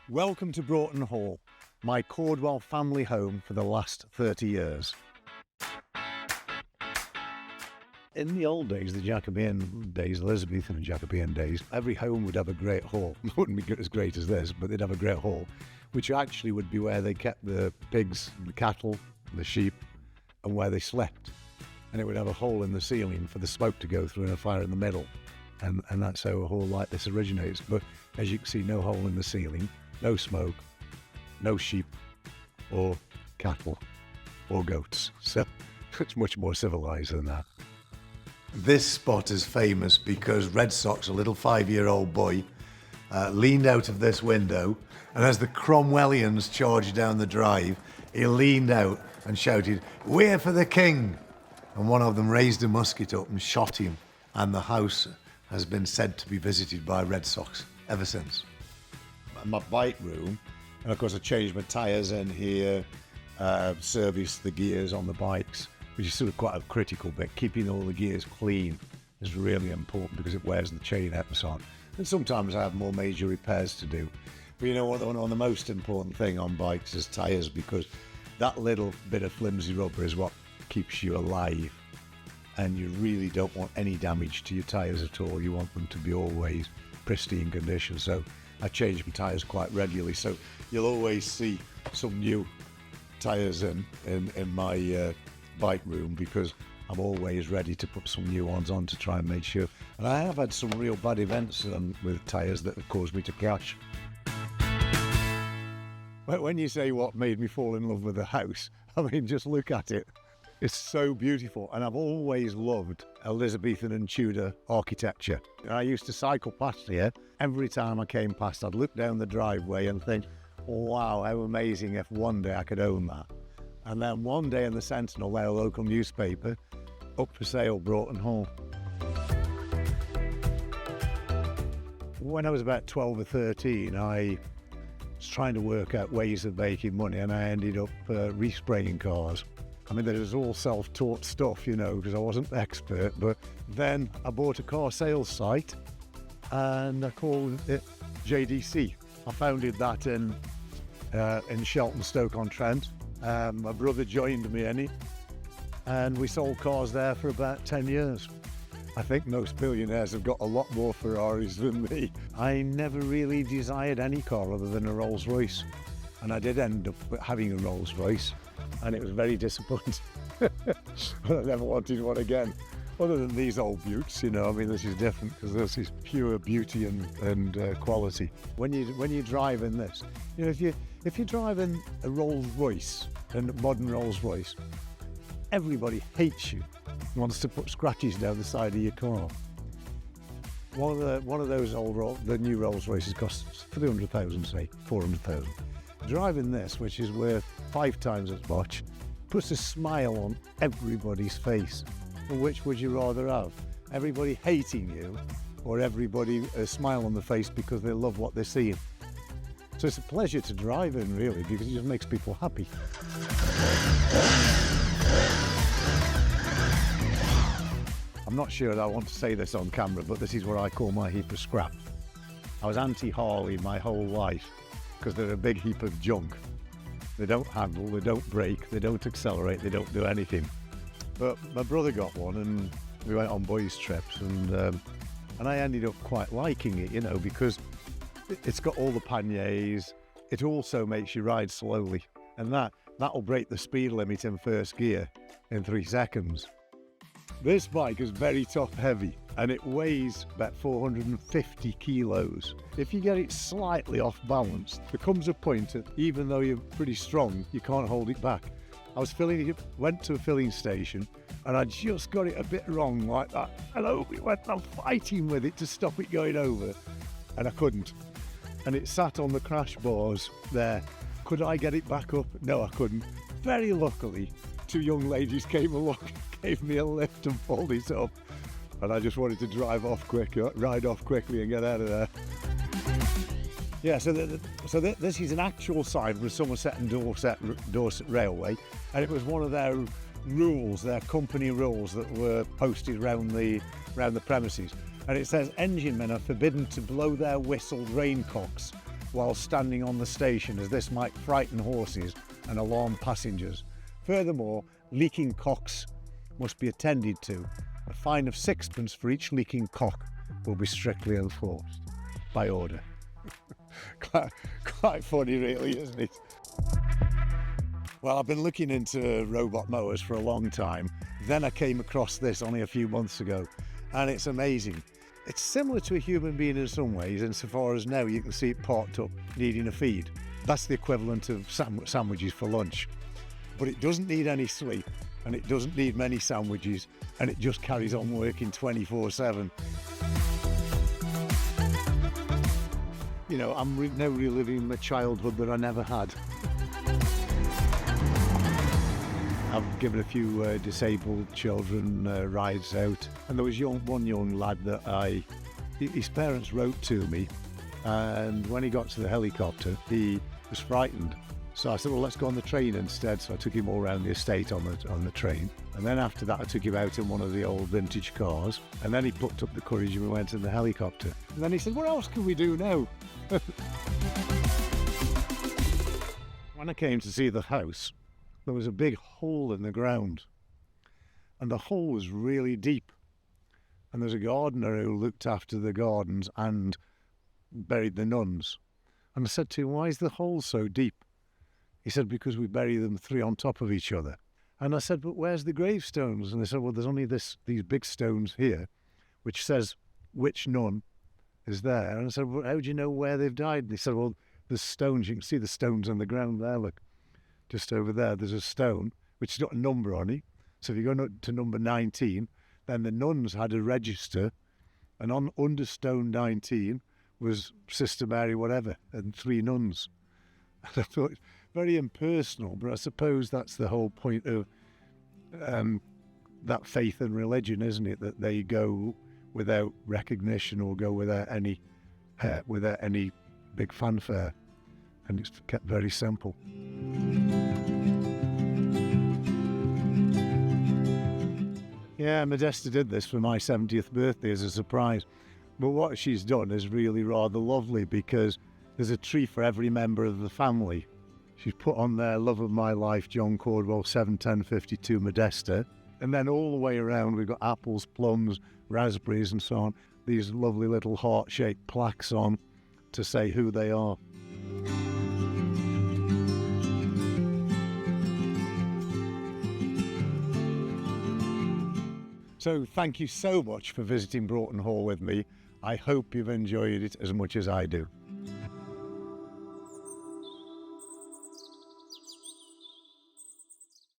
Welcome to Broughton Hall, my Caudwell family home for the last 30 years. In the old days, the Jacobean days, Elizabethan and Jacobean days, every home would have a great hall. It wouldn't be as great as this, but they'd have a great hall, which actually would be where they kept the pigs, the cattle, the sheep, and where they slept. And it would have a hole in the ceiling for the smoke to go through and a fire in the middle. And that's how a hall like this originates. But as you can see, no hole in the ceiling, no smoke, no sheep or cattle or goats. So it's much more civilized than that. This spot is famous because Red Sox, a little 5-year-old boy, leaned out of this window, and as the Cromwellians charged down the drive, he leaned out and shouted, "We're for the king!" And one of them raised a musket up and shot him, and the house has been said to be visited by Red Sox ever since. My bike room, and of course I changed my tyres in here, serviced the gears on the bikes, which is sort of quite a critical bit. Keeping all the gears clean is really important because it wears the chain out and so on. And sometimes I have more major repairs to do. But you know what, one of the most important thing on bikes is tyres, because that little bit of flimsy rubber is what keeps you alive. And you really don't want any damage to your tyres at all. You want them to be always pristine condition. So I change my tyres quite regularly. So you'll always see some new tyres in my bike room, because I'm always ready to put some new ones on to try and make sure. And I have had some real bad events with tyres that have caused me to crash. But when you say what made me fall in love with the house, I mean, just look at it. It's so beautiful, and I've always loved Elizabethan and Tudor architecture. I used to cycle past here. Every time I came past, I'd look down the driveway and think, wow, how amazing if one day I could own that. And then one day in the Sentinel, their local newspaper, up for sale, Broughton Hall. When I was about 12 or 13, I was trying to work out ways of making money, and I ended up respraying cars. I mean, there was all self-taught stuff, you know, because I wasn't the expert. But then I bought a car sales site and I called it JDC. I founded that in Shelton, Stoke-on-Trent. My brother joined me in it, and we sold cars there for about 10 years. I think most billionaires have got a lot more Ferraris than me. I never really desired any car other than a Rolls Royce, and I did end up having a Rolls Royce. And it was very disappointing. I never wanted one again. Other than these old beauts, you know, I mean, this is different because this is pure beauty and quality. When you drive in this, you know, if you drive in a Rolls Royce, a modern Rolls Royce, everybody hates you, wants to put scratches down the side of your car. One of those the new Rolls Royces costs 300,000, say 400,000. Driving this, which is worth 5 times as much, puts a smile on everybody's face. Well, which would you rather have? Everybody hating you, or everybody a smile on the face because they love what they're seeing? So it's a pleasure to drive in, really, because it just makes people happy. I'm not sure that I want to say this on camera, but this is what I call my heap of scrap. I was anti-Harley my whole life, because they're a big heap of junk. They don't handle, they don't brake, they don't accelerate, they don't do anything. But my brother got one, and we went on boys' trips, and I ended up quite liking it, you know, because it's got all the panniers. It also makes you ride slowly, and that'll break the speed limit in first gear in 3 seconds. This bike is very top heavy, and it weighs about 450 kilos. If you get it slightly off balance, there comes a point that even though you're pretty strong, you can't hold it back. I was went to a filling station, and I just got it a bit wrong like that. And I'm fighting with it to stop it going over, and I couldn't. And it sat on the crash bars there. Could I get it back up? No, I couldn't. Very luckily, 2 young ladies came along, gave me a lift and pulled it up. And I just wanted to ride off quickly and get out of there. Yeah, so this is an actual sign from Somerset and Dorset Railway, and it was one of their rules, their company rules that were posted around the premises. And it says engine men are forbidden to blow their whistle rain cocks while standing on the station, as this might frighten horses and alarm passengers. Furthermore, leaking cocks must be attended to. A fine of 6pence for each leaking cock will be strictly enforced by order. quite funny really, isn't it? Well, I've been looking into robot mowers for a long time. Then I came across this only a few months ago, and it's amazing. It's similar to a human being in some ways, insofar as now you can see it parked up needing a feed. That's the equivalent of sandwiches for lunch. But it doesn't need any sleep, and it doesn't need many sandwiches, and it just carries on working 24/7. You know, I'm now reliving the childhood that I never had. I've given a few disabled children rides out, and there was one young lad that his parents wrote to me, and when he got to the helicopter, he was frightened. So I said, well, let's go on the train instead. So I took him all around the estate on the train. And then after that, I took him out in one of the old vintage cars. And then he plucked up the courage and we went in the helicopter. And then he said, what else can we do now? When I came to see the house, there was a big hole in the ground. And the hole was really deep. And there's a gardener who looked after the gardens and buried the nuns. And I said to him, why is the hole so deep? He said, because we bury them 3 on top of each other. And I said, but where's the gravestones? And they said, well, there's only these big stones here, which says which nun is there. And I said, well, how do you know where they've died? And he said, well, there's stones. You can see the stones on the ground there. Look, just over there, there's a stone, which has got a number on it. So if you go to number 19, then the nuns had a register. And under stone 19 was Sister Mary whatever, and 3 nuns. And I thought, very impersonal, but I suppose that's the whole point of that faith and religion, isn't it? That they go without recognition or go without any big fanfare, and it's kept very simple. Yeah, Modesta did this for my 70th birthday as a surprise, but what she's done is really rather lovely because there's a tree for every member of the family. She's put on there, love of my life, John Caudwell, 71052 Modesta. And then all the way around, we've got apples, plums, raspberries and so on. These lovely little heart-shaped plaques on to say who they are. So thank you so much for visiting Broughton Hall with me. I hope you've enjoyed it as much as I do.